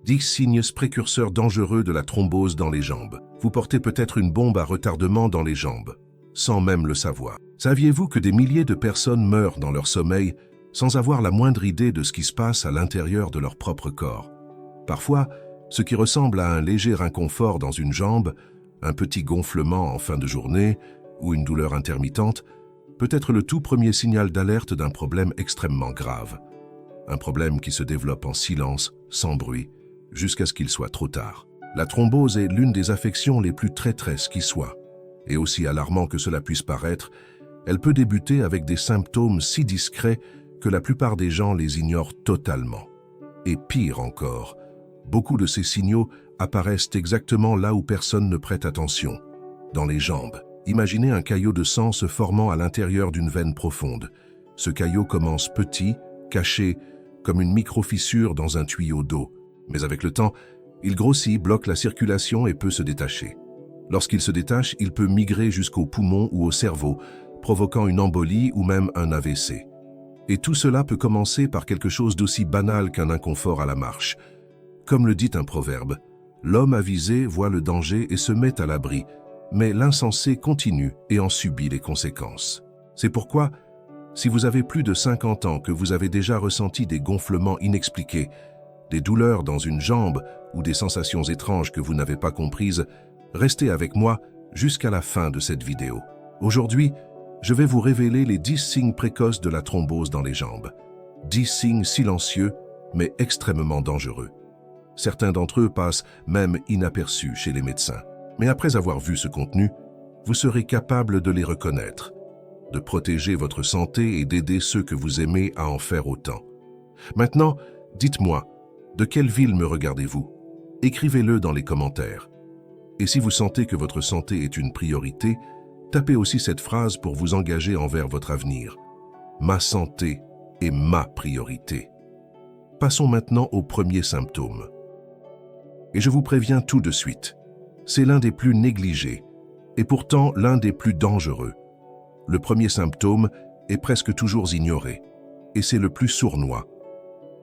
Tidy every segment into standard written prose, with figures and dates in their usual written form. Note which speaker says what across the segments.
Speaker 1: 10 signes précurseurs dangereux de la thrombose dans les jambes. Vous portez peut-être une bombe à retardement dans les jambes, sans même le savoir. Saviez-vous que des milliers de personnes meurent dans leur sommeil sans avoir la moindre idée de ce qui se passe à l'intérieur de leur propre corps? Parfois, ce qui ressemble à un léger inconfort dans une jambe, un petit gonflement en fin de journée ou une douleur intermittente, peut être le tout premier signal d'alerte d'un problème extrêmement grave. Un problème qui se développe en silence, sans bruit, jusqu'à ce qu'il soit trop tard. La thrombose est l'une des affections les plus traîtresses qui soient. Et aussi alarmant que cela puisse paraître, elle peut débuter avec des symptômes si discrets que la plupart des gens les ignorent totalement. Et pire encore, beaucoup de ces signaux apparaissent exactement là où personne ne prête attention, dans les jambes. Imaginez un caillot de sang se formant à l'intérieur d'une veine profonde. Ce caillot commence petit, caché, comme une micro-fissure dans un tuyau d'eau. Mais avec le temps, il grossit, bloque la circulation et peut se détacher. Lorsqu'il se détache, il peut migrer jusqu'aux poumons ou au cerveau, provoquant une embolie ou même un AVC. Et tout cela peut commencer par quelque chose d'aussi banal qu'un inconfort à la marche. Comme le dit un proverbe, l'homme avisé voit le danger et se met à l'abri, mais l'insensé continue et en subit les conséquences. C'est pourquoi, si vous avez plus de 50 ans, que vous avez déjà ressenti des gonflements inexpliqués, des douleurs dans une jambe ou des sensations étranges que vous n'avez pas comprises, restez avec moi jusqu'à la fin de cette vidéo. Aujourd'hui, je vais vous révéler les 10 signes précoces de la thrombose dans les jambes. 10 signes silencieux, mais extrêmement dangereux. Certains d'entre eux passent même inaperçus chez les médecins. Mais après avoir vu ce contenu, vous serez capable de les reconnaître, de protéger votre santé et d'aider ceux que vous aimez à en faire autant. Maintenant, dites-moi, de quelle ville me regardez-vous? Écrivez-le dans les commentaires. Et si vous sentez que votre santé est une priorité, tapez aussi cette phrase pour vous engager envers votre avenir. Ma santé est ma priorité. Passons maintenant au premier symptôme. Et je vous préviens tout de suite, c'est l'un des plus négligés, et pourtant l'un des plus dangereux. Le premier symptôme est presque toujours ignoré, et c'est le plus sournois.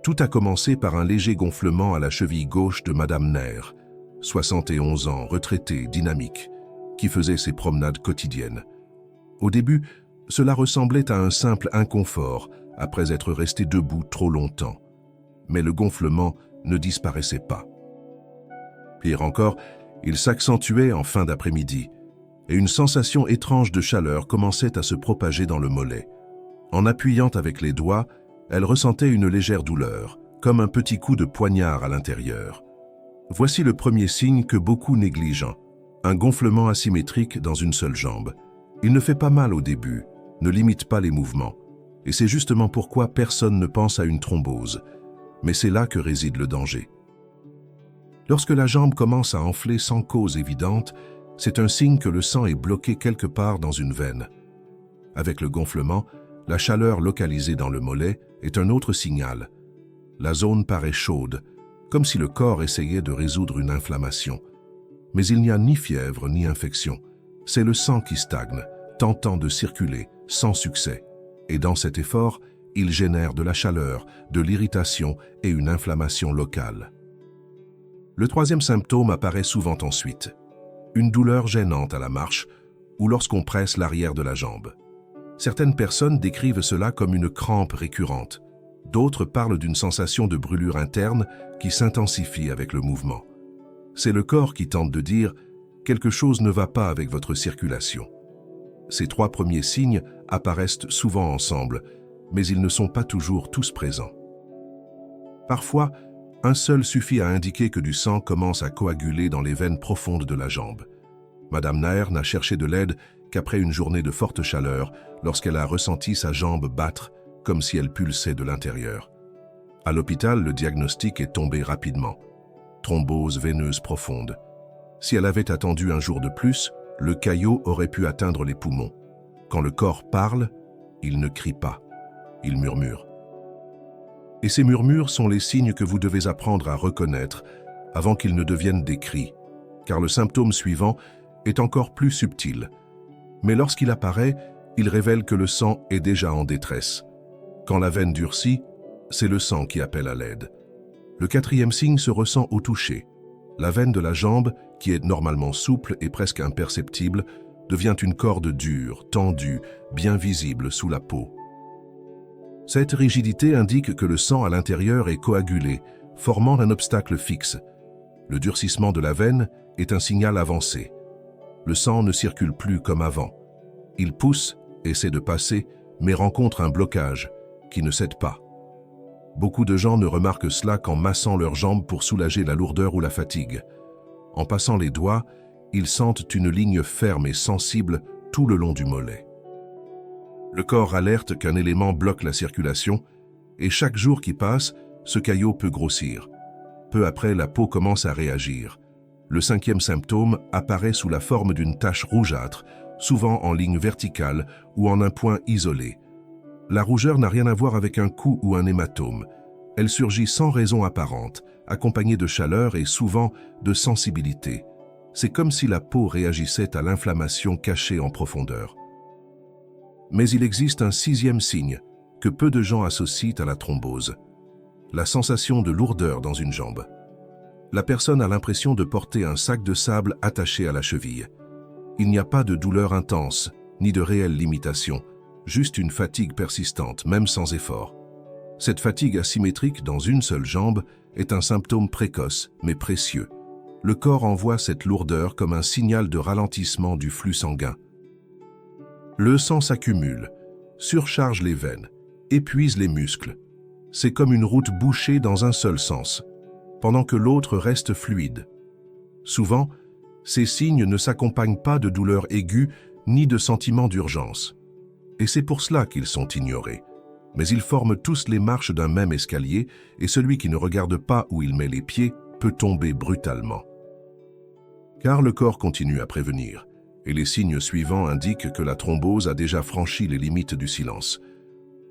Speaker 1: Tout a commencé par un léger gonflement à la cheville gauche de Madame Nair, 71 ans, retraitée, dynamique, qui faisait ses promenades quotidiennes. Au début, cela ressemblait à un simple inconfort après être resté debout trop longtemps. Mais le gonflement ne disparaissait pas. Pire encore, il s'accentuait en fin d'après-midi, et une sensation étrange de chaleur commençait à se propager dans le mollet. En appuyant avec les doigts, elle ressentait une légère douleur, comme un petit coup de poignard à l'intérieur. Voici le premier signe que beaucoup négligent, un gonflement asymétrique dans une seule jambe. Il ne fait pas mal au début, ne limite pas les mouvements, et c'est justement pourquoi personne ne pense à une thrombose. Mais c'est là que réside le danger. Lorsque la jambe commence à enfler sans cause évidente, c'est un signe que le sang est bloqué quelque part dans une veine. Avec le gonflement, la chaleur localisée dans le mollet est un autre signal. La zone paraît chaude, comme si le corps essayait de résoudre une inflammation. Mais il n'y a ni fièvre ni infection. C'est le sang qui stagne, tentant de circuler, sans succès. Et dans cet effort, il génère de la chaleur, de l'irritation et une inflammation locale. Le troisième symptôme apparaît souvent ensuite. Une douleur gênante à la marche ou lorsqu'on presse l'arrière de la jambe. Certaines personnes décrivent cela comme une crampe récurrente. D'autres parlent d'une sensation de brûlure interne qui s'intensifie avec le mouvement. C'est le corps qui tente de dire « quelque chose ne va pas avec votre circulation ». Ces trois premiers signes apparaissent souvent ensemble, mais ils ne sont pas toujours tous présents. Parfois, un seul suffit à indiquer que du sang commence à coaguler dans les veines profondes de la jambe. Madame Nair n'a cherché de l'aide qu'après une journée de forte chaleur, lorsqu'elle a ressenti sa jambe battre comme si elle pulsait de l'intérieur. À l'hôpital, le diagnostic est tombé rapidement. Thrombose veineuse profonde. Si elle avait attendu un jour de plus, le caillot aurait pu atteindre les poumons. Quand le corps parle, il ne crie pas, il murmure. Et ces murmures sont les signes que vous devez apprendre à reconnaître avant qu'ils ne deviennent des cris, car le symptôme suivant est encore plus subtil. Mais lorsqu'il apparaît, il révèle que le sang est déjà en détresse. Quand la veine durcit, c'est le sang qui appelle à l'aide. Le quatrième signe se ressent au toucher. La veine de la jambe, qui est normalement souple et presque imperceptible, devient une corde dure, tendue, bien visible sous la peau. Cette rigidité indique que le sang à l'intérieur est coagulé, formant un obstacle fixe. Le durcissement de la veine est un signal avancé. Le sang ne circule plus comme avant. Il pousse, essaie de passer, mais rencontre un blocage qui ne cède pas. Beaucoup de gens ne remarquent cela qu'en massant leurs jambes pour soulager la lourdeur ou la fatigue. En passant les doigts, ils sentent une ligne ferme et sensible tout le long du mollet. Le corps alerte qu'un élément bloque la circulation et chaque jour qui passe, ce caillot peut grossir. Peu après, la peau commence à réagir. Le cinquième symptôme apparaît sous la forme d'une tache rougeâtre, souvent en ligne verticale ou en un point isolé. La rougeur n'a rien à voir avec un coup ou un hématome. Elle surgit sans raison apparente, accompagnée de chaleur et souvent de sensibilité. C'est comme si la peau réagissait à l'inflammation cachée en profondeur. Mais il existe un sixième signe que peu de gens associent à la thrombose. La sensation de lourdeur dans une jambe. La personne a l'impression de porter un sac de sable attaché à la cheville. Il n'y a pas de douleur intense, ni de réelle limitation, juste une fatigue persistante, même sans effort. Cette fatigue asymétrique dans une seule jambe est un symptôme précoce, mais précieux. Le corps envoie cette lourdeur comme un signal de ralentissement du flux sanguin. Le sang s'accumule, surcharge les veines, épuise les muscles. C'est comme une route bouchée dans un seul sens, pendant que l'autre reste fluide. Souvent, ces signes ne s'accompagnent pas de douleurs aiguës ni de sentiments d'urgence. Et c'est pour cela qu'ils sont ignorés. Mais ils forment tous les marches d'un même escalier et celui qui ne regarde pas où il met les pieds peut tomber brutalement. Car le corps continue à prévenir, et les signes suivants indiquent que la thrombose a déjà franchi les limites du silence.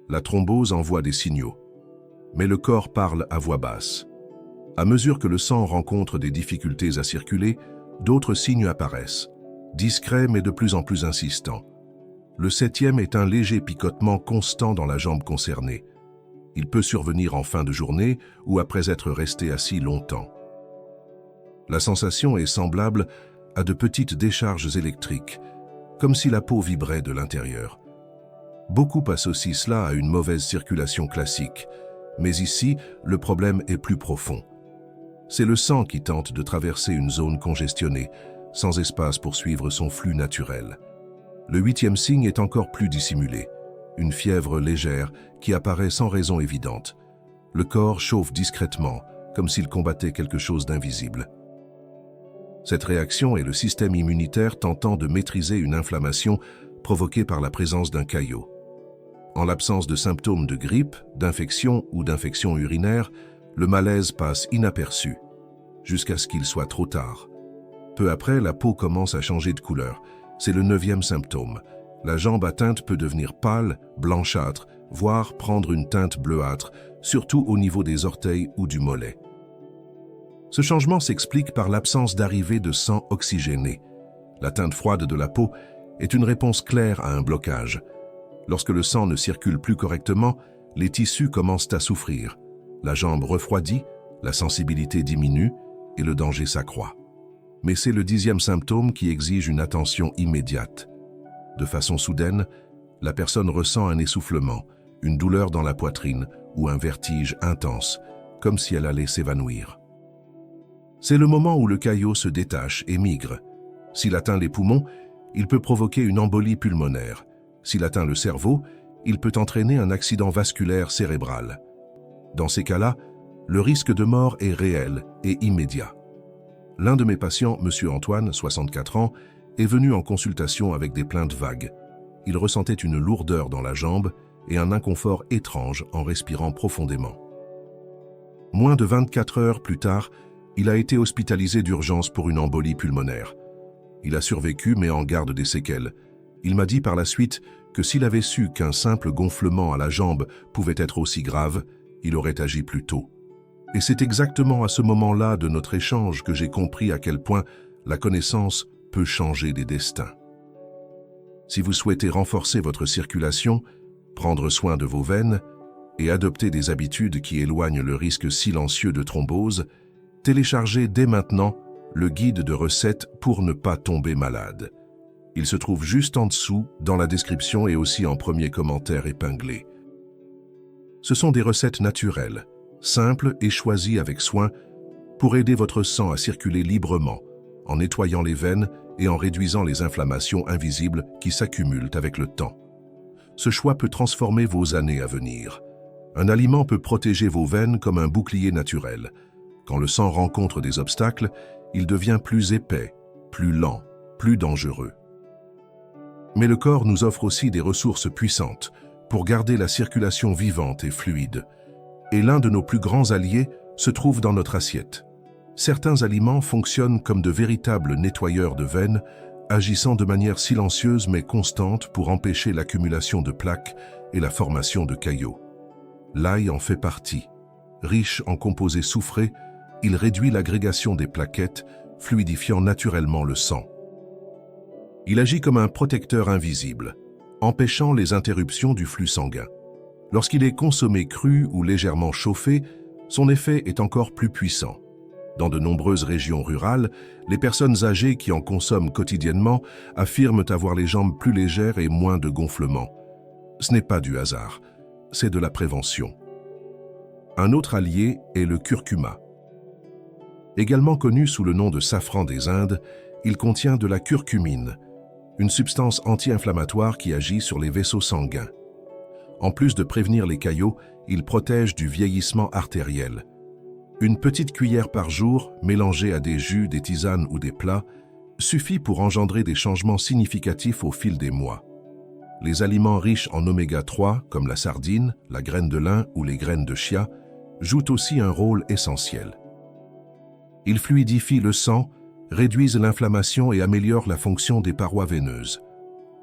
Speaker 1: La thrombose envoie des signaux, mais le corps parle à voix basse. À mesure que le sang rencontre des difficultés à circuler, d'autres signes apparaissent, discrets mais de plus en plus insistants. Le septième est un léger picotement constant dans la jambe concernée. Il peut survenir en fin de journée ou après être resté assis longtemps. La sensation est semblable à de petites décharges électriques, comme si la peau vibrait de l'intérieur. Beaucoup associent cela à une mauvaise circulation classique, mais ici, le problème est plus profond. C'est le sang qui tente de traverser une zone congestionnée, sans espace pour suivre son flux naturel. Le huitième signe est encore plus dissimulé, une fièvre légère qui apparaît sans raison évidente. Le corps chauffe discrètement, comme s'il combattait quelque chose d'invisible. Cette réaction est le système immunitaire tentant de maîtriser une inflammation provoquée par la présence d'un caillot. En l'absence de symptômes de grippe, d'infection ou d'infection urinaire, le malaise passe inaperçu, jusqu'à ce qu'il soit trop tard. Peu après, la peau commence à changer de couleur. C'est le neuvième symptôme. La jambe atteinte peut devenir pâle, blanchâtre, voire prendre une teinte bleuâtre, surtout au niveau des orteils ou du mollet. Ce changement s'explique par l'absence d'arrivée de sang oxygéné. La teinte froide de la peau est une réponse claire à un blocage. Lorsque le sang ne circule plus correctement, les tissus commencent à souffrir. La jambe refroidit, la sensibilité diminue et le danger s'accroît. Mais c'est le dixième symptôme qui exige une attention immédiate. De façon soudaine, la personne ressent un essoufflement, une douleur dans la poitrine ou un vertige intense, comme si elle allait s'évanouir. C'est le moment où le caillot se détache et migre. S'il atteint les poumons, il peut provoquer une embolie pulmonaire. S'il atteint le cerveau, il peut entraîner un accident vasculaire cérébral. Dans ces cas-là, le risque de mort est réel et immédiat. L'un de mes patients, M. Antoine, 64 ans, est venu en consultation avec des plaintes vagues. Il ressentait une lourdeur dans la jambe et un inconfort étrange en respirant profondément. Moins de 24 heures plus tard, il a été hospitalisé d'urgence pour une embolie pulmonaire. Il a survécu mais en garde des séquelles. Il m'a dit par la suite que s'il avait su qu'un simple gonflement à la jambe pouvait être aussi grave, il aurait agi plus tôt. Et c'est exactement à ce moment-là de notre échange que j'ai compris à quel point la connaissance peut changer des destins. Si vous souhaitez renforcer votre circulation, prendre soin de vos veines, et adopter des habitudes qui éloignent le risque silencieux de thrombose, téléchargez dès maintenant le guide de recettes pour ne pas tomber malade. Il se trouve juste en dessous, dans la description et aussi en premier commentaire épinglé. Ce sont des recettes naturelles, simples et choisies avec soin pour aider votre sang à circuler librement, en nettoyant les veines et en réduisant les inflammations invisibles qui s'accumulent avec le temps. Ce choix peut transformer vos années à venir. Un aliment peut protéger vos veines comme un bouclier naturel. Quand le sang rencontre des obstacles, il devient plus épais, plus lent, plus dangereux. Mais le corps nous offre aussi des ressources puissantes pour garder la circulation vivante et fluide. Et l'un de nos plus grands alliés se trouve dans notre assiette. Certains aliments fonctionnent comme de véritables nettoyeurs de veines, agissant de manière silencieuse mais constante pour empêcher l'accumulation de plaques et la formation de caillots. L'ail en fait partie. Riche en composés soufrés, il réduit l'agrégation des plaquettes, fluidifiant naturellement le sang. Il agit comme un protecteur invisible, empêchant les interruptions du flux sanguin. Lorsqu'il est consommé cru ou légèrement chauffé, son effet est encore plus puissant. Dans de nombreuses régions rurales, les personnes âgées qui en consomment quotidiennement affirment avoir les jambes plus légères et moins de gonflements. Ce n'est pas du hasard, c'est de la prévention. Un autre allié est le curcuma. Également connu sous le nom de safran des Indes, il contient de la curcumine, une substance anti-inflammatoire qui agit sur les vaisseaux sanguins. En plus de prévenir les caillots, il protège du vieillissement artériel. Une petite cuillère par jour, mélangée à des jus, des tisanes ou des plats, suffit pour engendrer des changements significatifs au fil des mois. Les aliments riches en oméga 3, comme la sardine, la graine de lin ou les graines de chia, jouent aussi un rôle essentiel. Ils fluidifient le sang, réduisent l'inflammation et améliorent la fonction des parois veineuses.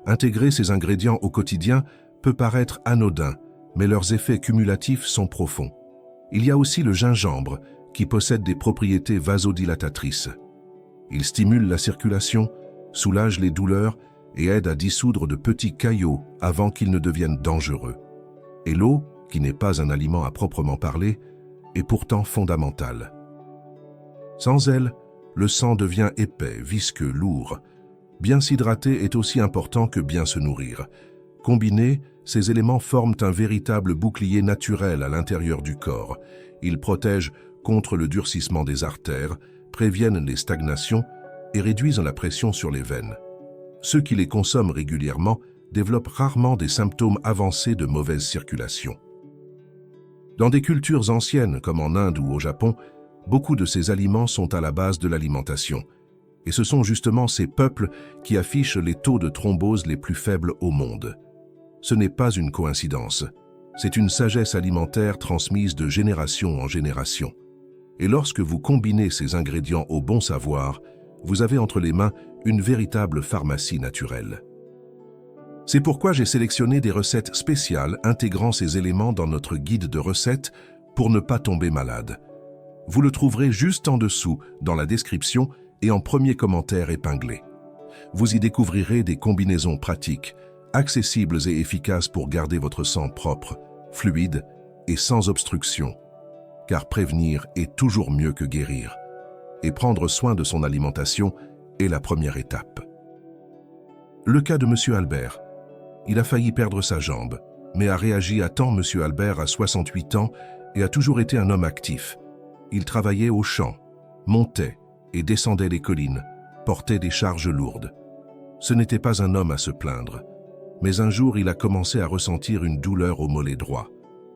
Speaker 1: Intégrer ces ingrédients au quotidien peut paraître anodin, mais leurs effets cumulatifs sont profonds. Il y a aussi le gingembre, qui possède des propriétés vasodilatatrices. Il stimule la circulation, soulage les douleurs et aide à dissoudre de petits caillots avant qu'ils ne deviennent dangereux. Et l'eau, qui n'est pas un aliment à proprement parler, est pourtant fondamentale. Sans elle, le sang devient épais, visqueux, lourd. Bien s'hydrater est aussi important que bien se nourrir. Combinés, ces éléments forment un véritable bouclier naturel à l'intérieur du corps. Ils protègent contre le durcissement des artères, préviennent les stagnations et réduisent la pression sur les veines. Ceux qui les consomment régulièrement développent rarement des symptômes avancés de mauvaise circulation. Dans des cultures anciennes comme en Inde ou au Japon, beaucoup de ces aliments sont à la base de l'alimentation. Et ce sont justement ces peuples qui affichent les taux de thrombose les plus faibles au monde. Ce n'est pas une coïncidence, c'est une sagesse alimentaire transmise de génération en génération. Et lorsque vous combinez ces ingrédients au bon savoir, vous avez entre les mains une véritable pharmacie naturelle. C'est pourquoi j'ai sélectionné des recettes spéciales intégrant ces éléments dans notre guide de recettes pour ne pas tomber malade. Vous le trouverez juste en dessous, dans la description et en premier commentaire épinglé. Vous y découvrirez des combinaisons pratiques, accessibles et efficaces pour garder votre sang propre, fluide et sans obstruction. Car prévenir est toujours mieux que guérir. Et prendre soin de son alimentation est la première étape. Le cas de M. Albert. Il a failli perdre sa jambe, mais a réagi à temps. M. Albert a 68 ans et a toujours été un homme actif. Il travaillait au champ, montait et descendait les collines, portait des charges lourdes. Ce n'était pas un homme à se plaindre. Mais un jour, il a commencé à ressentir une douleur au mollet droit.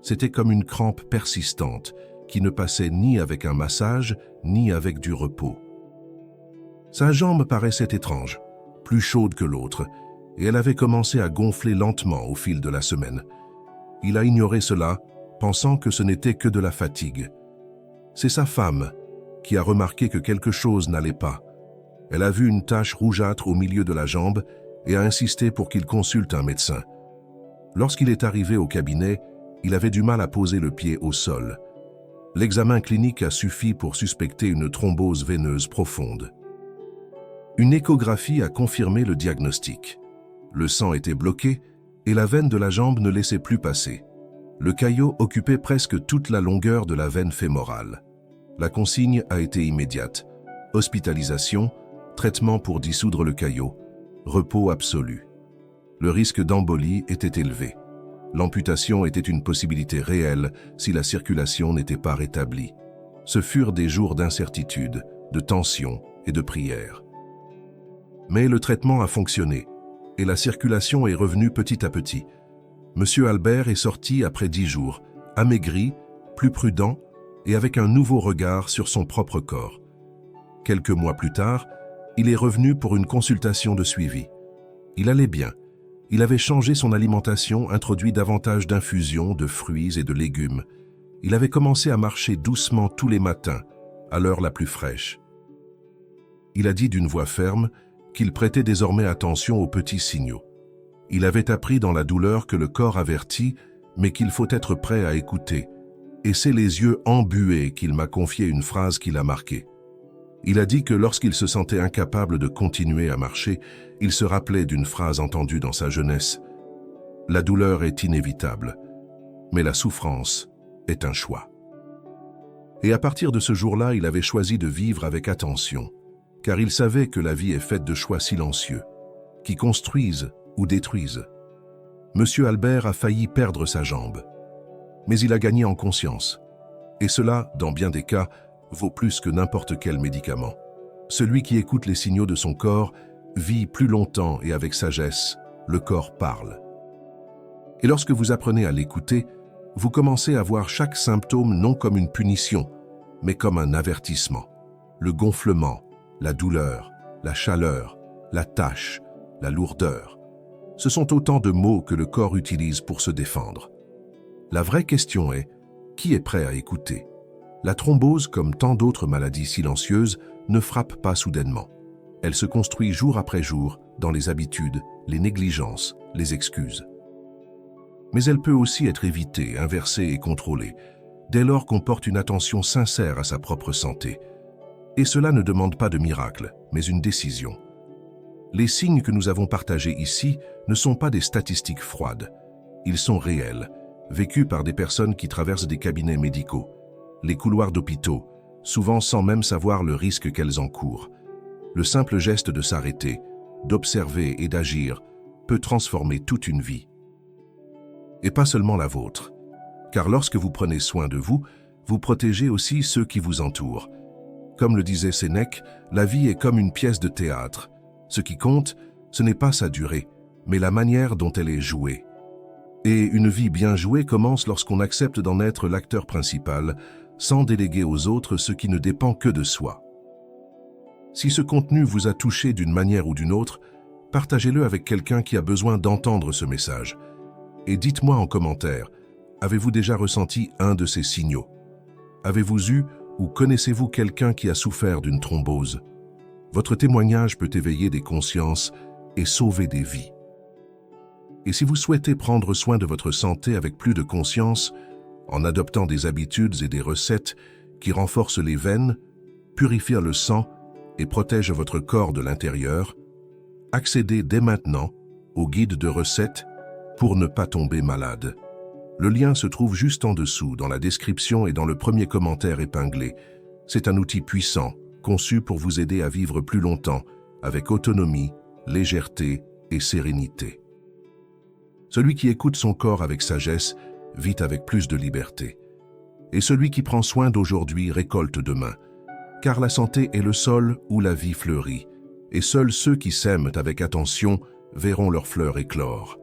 Speaker 1: C'était comme une crampe persistante qui ne passait ni avec un massage, ni avec du repos. Sa jambe paraissait étrange, plus chaude que l'autre, et elle avait commencé à gonfler lentement au fil de la semaine. Il a ignoré cela, pensant que ce n'était que de la fatigue. C'est sa femme qui a remarqué que quelque chose n'allait pas. Elle a vu une tache rougeâtre au milieu de la jambe et a insisté pour qu'il consulte un médecin. Lorsqu'il est arrivé au cabinet, il avait du mal à poser le pied au sol. L'examen clinique a suffi pour suspecter une thrombose veineuse profonde. Une échographie a confirmé le diagnostic. Le sang était bloqué et la veine de la jambe ne laissait plus passer. Le caillot occupait presque toute la longueur de la veine fémorale. La consigne a été immédiate. Hospitalisation, traitement pour dissoudre le caillot, repos absolu. Le risque d'embolie était élevé. L'amputation était une possibilité réelle si la circulation n'était pas rétablie. Ce furent des jours d'incertitude, de tension et de prière. Mais le traitement a fonctionné et la circulation est revenue petit à petit. Monsieur Albert est sorti après 10 jours, amaigri, plus prudent et avec un nouveau regard sur son propre corps. Quelques mois plus tard, il est revenu pour une consultation de suivi. Il allait bien. Il avait changé son alimentation, introduit davantage d'infusions, de fruits et de légumes. Il avait commencé à marcher doucement tous les matins, à l'heure la plus fraîche. Il a dit d'une voix ferme qu'il prêtait désormais attention aux petits signaux. Il avait appris dans la douleur que le corps avertit, mais qu'il faut être prêt à écouter. Et c'est les yeux embués qu'il m'a confié une phrase qui l'a marqué. Il a dit que lorsqu'il se sentait incapable de continuer à marcher, il se rappelait d'une phrase entendue dans sa jeunesse. « La douleur est inévitable, mais la souffrance est un choix. » Et à partir de ce jour-là, il avait choisi de vivre avec attention, car il savait que la vie est faite de choix silencieux, qui construisent ou détruisent. Monsieur Albert a failli perdre sa jambe, mais il a gagné en conscience. Et cela, dans bien des cas, vaut plus que n'importe quel médicament. Celui qui écoute les signaux de son corps vit plus longtemps et avec sagesse. Le corps parle. Et lorsque vous apprenez à l'écouter, vous commencez à voir chaque symptôme non comme une punition, mais comme un avertissement. Le gonflement, la douleur, la chaleur, la tache, la lourdeur. Ce sont autant de mots que le corps utilise pour se défendre. La vraie question est, qui est prêt à écouter ? La thrombose, comme tant d'autres maladies silencieuses, ne frappe pas soudainement. Elle se construit jour après jour dans les habitudes, les négligences, les excuses. Mais elle peut aussi être évitée, inversée et contrôlée, dès lors qu'on porte une attention sincère à sa propre santé. Et cela ne demande pas de miracle, mais une décision. Les signes que nous avons partagés ici ne sont pas des statistiques froides. Ils sont réels, vécus par des personnes qui traversent des cabinets médicaux, les couloirs d'hôpitaux, souvent sans même savoir le risque qu'elles encourent. Le simple geste de s'arrêter, d'observer et d'agir peut transformer toute une vie. Et pas seulement la vôtre, car lorsque vous prenez soin de vous, vous protégez aussi ceux qui vous entourent. Comme le disait Sénèque, la vie est comme une pièce de théâtre. Ce qui compte, ce n'est pas sa durée, mais la manière dont elle est jouée. Et une vie bien jouée commence lorsqu'on accepte d'en être l'acteur principal, sans déléguer aux autres ce qui ne dépend que de soi. Si ce contenu vous a touché d'une manière ou d'une autre, partagez-le avec quelqu'un qui a besoin d'entendre ce message. Et dites-moi en commentaire, avez-vous déjà ressenti un de ces signaux? Avez-vous eu ou connaissez-vous quelqu'un qui a souffert d'une thrombose? Votre témoignage peut éveiller des consciences et sauver des vies. Et si vous souhaitez prendre soin de votre santé avec plus de conscience, en adoptant des habitudes et des recettes qui renforcent les veines, purifient le sang et protègent votre corps de l'intérieur, accédez dès maintenant au guide de recettes pour ne pas tomber malade. Le lien se trouve juste en dessous, dans la description et dans le premier commentaire épinglé. C'est un outil puissant, conçu pour vous aider à vivre plus longtemps, avec autonomie, légèreté et sérénité. Celui qui écoute son corps avec sagesse vit avec plus de liberté. Et celui qui prend soin d'aujourd'hui récolte demain. Car la santé est le sol où la vie fleurit. Et seuls ceux qui sèment avec attention verront leurs fleurs éclore.